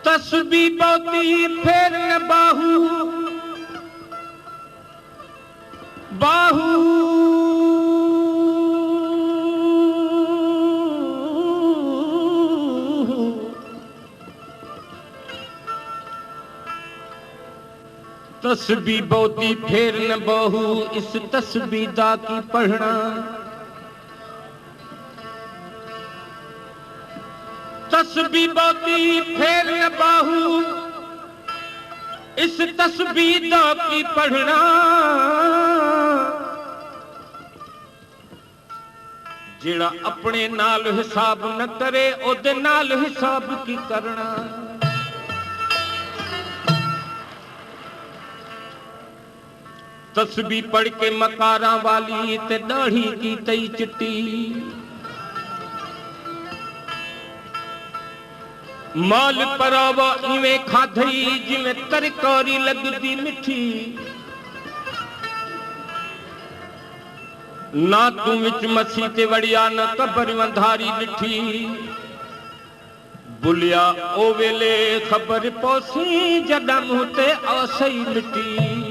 तस्बी बोती फेर न बाहू बाहू तस्बी बोती फेर न बाहू इस तस्बी दा की पढ़ना तस्बी बोती फेर न बाहू इस तस्बी दा की पढ़ना जेड़ा अपने नाल हिसाब न करे ओदे नाल हिसाब की करना तस्बी पढ़ के मकारा वाली ते दाढ़ी की तई चिट्टी माल परावा इवें खाधई जिवें तरकारी लगदी मिठी ना तू विच मसी ते वड़िया ना कबर वंधारी मिठी बुलिया ओ वेले खबर पौसी जदा मुंह ते आसई मिठी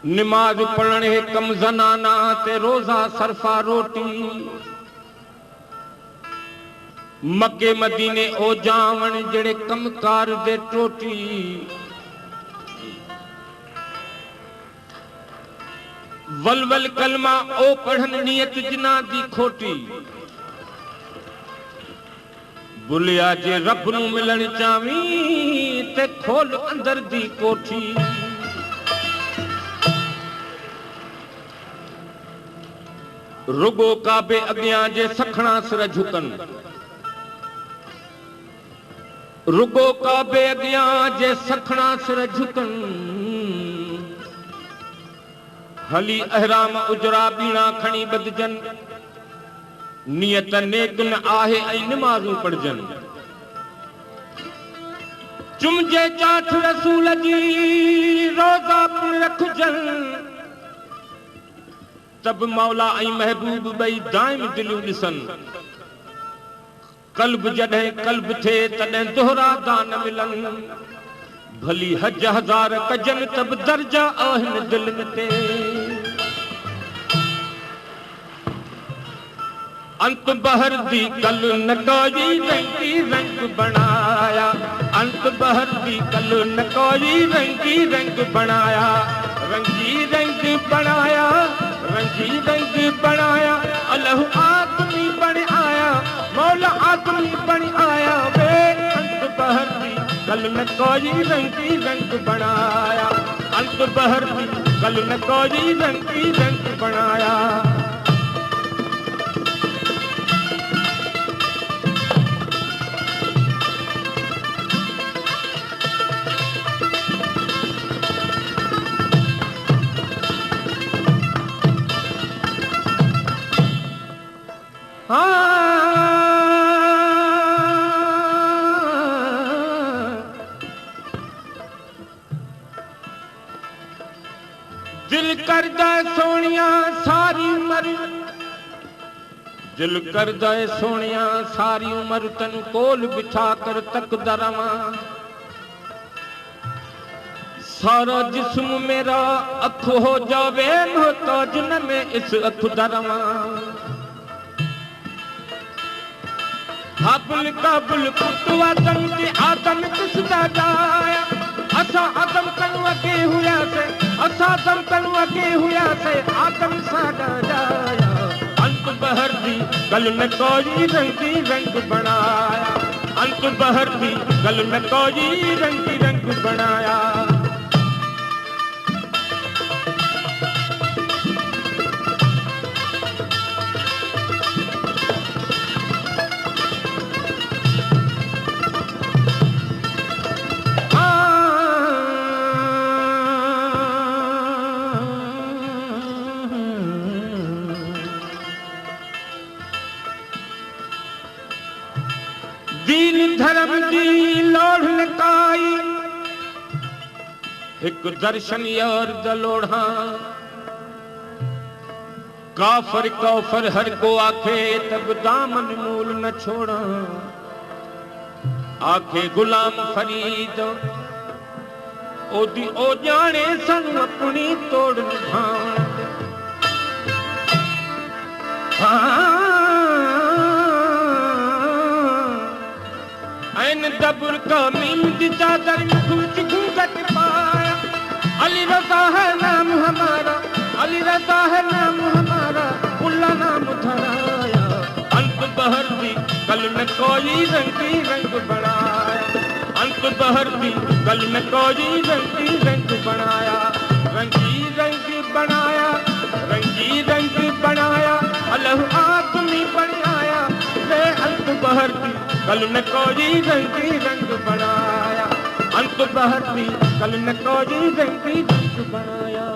नमाज पढ़ने कम जनाना ते रोजा सरफा रोटी मक्के मदीने ओ जावन जड़े कमकार दे टोटी वलवल कलमा ओ पढ़न नियत जिना दी खोटी बुलिया जे रब नू मिलन चावी ते खोल अंदर दी कोठी रुगो काबे अग्यां जे सखणा सिर झुकन रुगो काबे अग्यां जे सखणा सिर झुकन हली अहराम उजरा बीणा खणी बदजन नियत नेक न आहे ऐं नमाज़ूं पढ़जन चुमजे चाठ रसूल जी रोज़ा पिण रखजन तब मौला ऐं महबूब बई दाइम दिलूं ॾिसन कल्ब जॾहिं कल्ब थे तॾहिं दोहरा दान मिलन भली हज हज़ार कजन तब दर्जा आहिनि दिलनि ते अंत बहर दी कल न कोई रंगी रंग बनाया अंत बहर दी कल न कोई रंगी रंग बनाया रंगी रंग बनाया रंगी रंग बनाया अल्लाह आदमी बन आया मौला आदमी बन आया वे अंत बहर दी कल न कोई रंगी रंग बनाया अंत बहर दी कल न कोई रंगी रंग बनाया दिल करदा सोनिया सारी उम्र दिल करदा सोनिया सारी उम्र तन कोल बिठा कर तकदा रवां सारा जिस्म मेरा अख हो जावे मोहताज न मैं इस अख दा रवां हाबुल काबुल पुतवा तंग आदम किसदा जाया असा आदम तनु अगे हुआ से असा आदम तनु अगे हुआ से आदम साडा जाया अंत बहर दी कल न कोई रंगी रंग बनाया अंत बहर दी कल न कोई रंगी रंग बनाया दीन धर्म जी लोढ़ लकाई एक दर्शन यार दलोढ़ा काफर कौफर हर को आखे तब दामन मूल न छोड़ा आखे गुलाम फरीद ओदी ओ जाने सन अपनी तोड़ निभाण ऐन दबुर का मीम दी चादर मुख घूंघट पाया अली रज़ा है नाम हमारा अली रज़ा है नाम हमारा उल्ला नाम धराया अंत बहर दी कल न कोई रंगी रंग बनाया अंत बहर दी कल न कोई रंगी रंग बनाया रंगी रंग बनाया रंगी रंग बनाया अल्लाह आदमी बनाया रे अंत बहर दी कल न कोई रंगी रंग बनाया अंत बहर दी कल न कोई रंगी रंग बनाया।